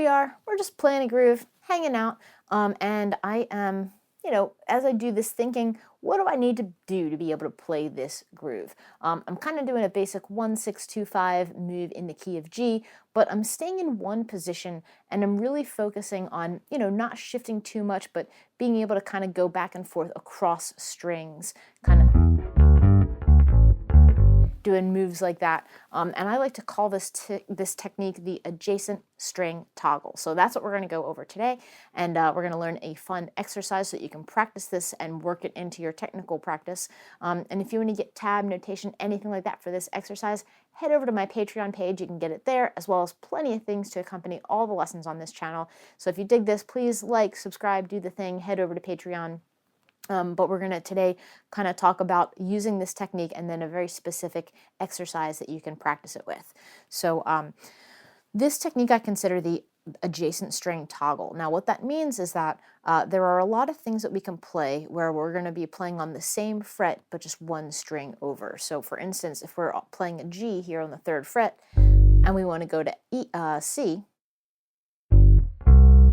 we are, we're just playing a groove, hanging out, and I am, as I do this thinking, what do I need to do to be able to play this groove? I'm kind of doing a basic 1-6-2-5 move in the key of G, but I'm staying in one position and I'm really focusing on, not shifting too much, but being able to kind of go back and forth across strings, kind of doing moves like that. And I like to call this technique the adjacent string toggle. So that's what we're going to go over today. And we're going to learn a fun exercise so that you can practice this and work it into your technical practice. And if you want to get tab notation, anything like that for this exercise, head over to my Patreon page. You can get it there, as well as plenty of things to accompany all the lessons on this channel. So if you dig this, please like, subscribe, do the thing, head over to Patreon. But we're going to today kind of talk about using this technique and then a very specific exercise that you can practice it with. So this technique I consider the adjacent string toggle. Now what that means is that there are a lot of things that we can play where we're going to be playing on the same fret but just one string over. So for instance, if we're playing a G here on the 3rd fret and we want to go to C,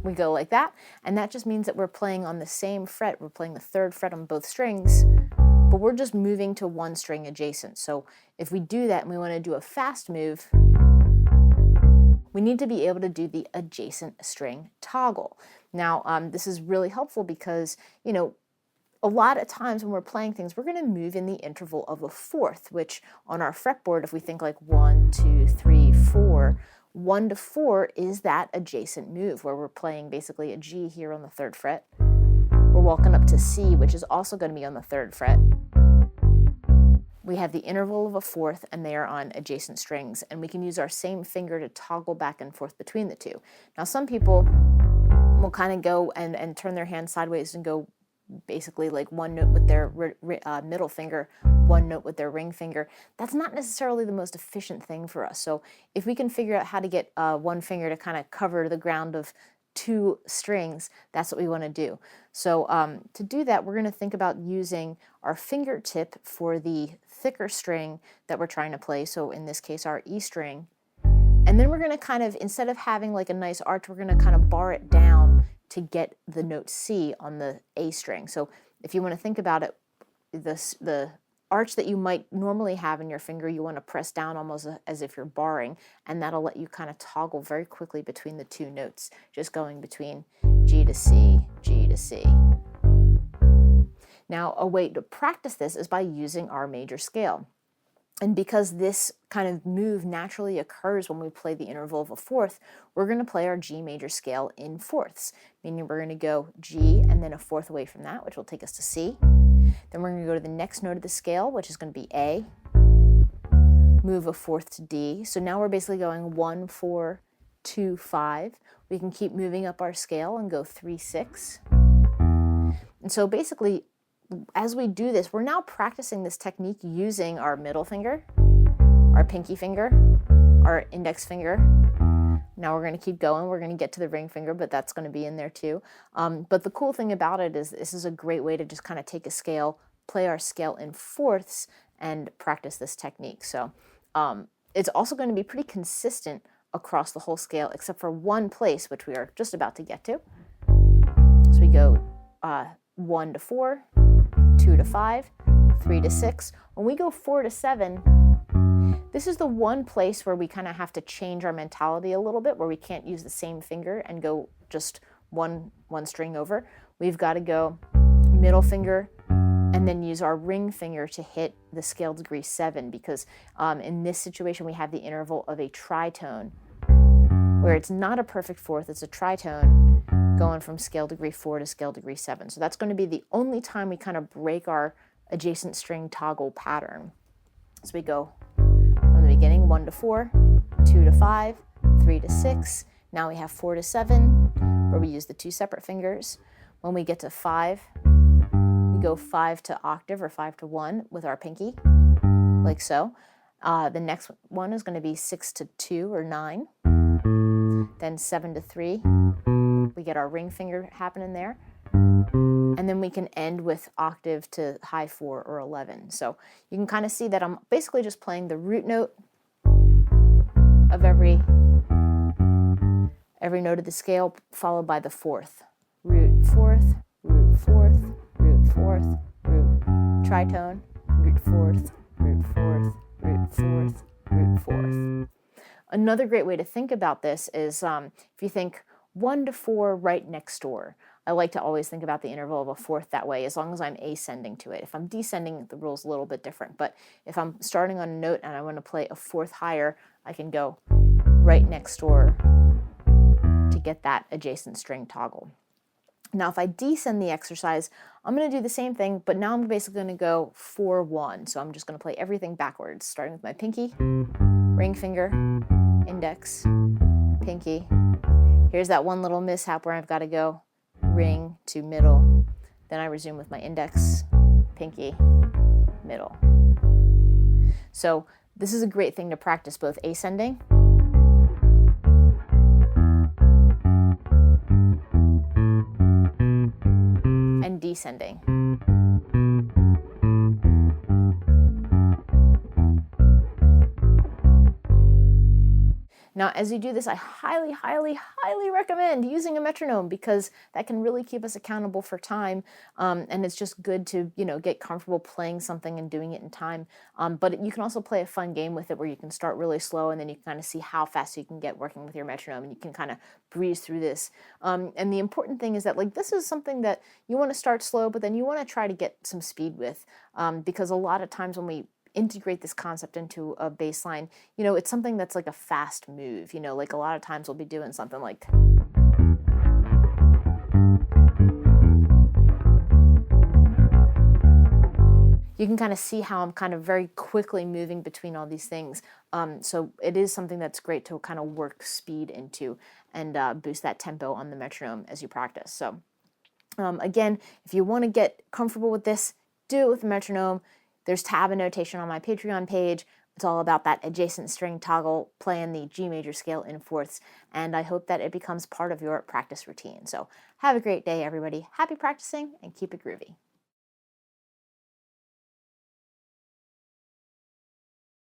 we go like that, and that just means that we're playing on the same fret. We're playing the 3rd fret on both strings, but we're just moving to one string adjacent. So if we do that and we want to do a fast move, we need to be able to do the adjacent string toggle. Now, this is really helpful because, a lot of times when we're playing things, we're going to move in the interval of a fourth, which on our fretboard, if we think like 1, 2, 3, 4, 1 to 4 is that adjacent move where we're playing basically a G here on the 3rd fret. We're walking up to C, which is also going to be on the 3rd fret. We have the interval of a fourth and they are on adjacent strings, and we can use our same finger to toggle back and forth between the two. Now some people will kind of go and turn their hand sideways and go basically like one note with their middle finger, one note with their ring finger. That's not necessarily the most efficient thing for us. So if we can figure out how to get one finger to kind of cover the ground of 2 strings, that's what we want to do. So to do that, we're going to think about using our fingertip for the thicker string that we're trying to play. So in this case, our E string. And then we're going to kind of, instead of having like a nice arch, we're going to kind of bar it down to get the note C on the A string. So if you want to think about it, the arch that you might normally have in your finger, you want to press down almost as if you're barring, and that'll let you kind of toggle very quickly between the 2 notes, just going between G to C, G to C. Now, a way to practice this is by using our major scale. And because this kind of move naturally occurs when we play the interval of a fourth, we're going to play our G major scale in fourths, meaning we're going to go G and then a fourth away from that, which will take us to C. Then we're going to go to the next note of the scale, which is going to be A, move a fourth to D. So now we're basically going 1, 4, 2, 5. We can keep moving up our scale and go 3, 6. And so basically, as we do this, we're now practicing this technique using our middle finger, our pinky finger, our index finger. Now we're going to keep going. We're going to get to the ring finger, but that's going to be in there too. But the cool thing about it is this is a great way to just kind of take a scale, play our scale in fourths, and practice this technique. So it's also going to be pretty consistent across the whole scale, except for one place, which we are just about to get to. So we go 1 to 4, 2 to 5, 3 to 6. When we go 4 to 7, this is the one place where we kind of have to change our mentality a little bit, where we can't use the same finger and go just one string over. We've got to go middle finger and then use our ring finger to hit the scale degree 7, because in this situation we have the interval of a tritone, where it's not a perfect fourth, it's a tritone going from scale degree 4 to scale degree 7. So that's going to be the only time we kind of break our adjacent string toggle pattern. So we go from the beginning, 1 to 4, 2 to 5, 3 to 6. Now we have 4 to 7, where we use the 2 separate fingers. When we get to 5, we go 5 to octave or 5 to 1 with our pinky, like so. The next one is going to be 6 to 2 or 9. Then 7 to 3. We get our ring finger happening there. And then we can end with octave to high 4 or 11. So you can kind of see that I'm basically just playing the root note of every Every note of the scale followed by the fourth. Root fourth, root fourth, root fourth, root tritone, root fourth, root fourth, root fourth, root fourth. Another great way to think about this is if you think 1 to 4 right next door. I like to always think about the interval of a fourth that way, as long as I'm ascending to it. If I'm descending, the rule's a little bit different. But if I'm starting on a note and I want to play a fourth higher, I can go right next door to get that adjacent string toggle. Now, if I descend the exercise, I'm going to do the same thing, but now I'm basically going to go 4-1. So I'm just going to play everything backwards, starting with my pinky, ring finger, index, pinky. Here's that one little mishap where I've got to go ring to middle. Then I resume with my index, pinky, middle. So this is a great thing to practice both ascending and descending. Now, as you do this, I highly, highly, highly recommend using a metronome, because that can really keep us accountable for time, and it's just good to, get comfortable playing something and doing it in time. But you can also play a fun game with it where you can start really slow, and then you can kind of see how fast you can get working with your metronome, and you can kind of breeze through this. And the important thing is that, this is something that you want to start slow, but then you want to try to get some speed with, because a lot of times when we integrate this concept into a bass line, it's something that's like a fast move, like a lot of times we'll be doing something like, you can kind of see how I'm kind of very quickly moving between all these things. So it is something that's great to kind of work speed into and boost that tempo on the metronome as you practice. So again, if you want to get comfortable with this, do it with the metronome. There's tab annotation on my Patreon page. It's all about that adjacent string toggle, playing the G major scale in fourths, and I hope that it becomes part of your practice routine. So have a great day, everybody. Happy practicing, and keep it groovy.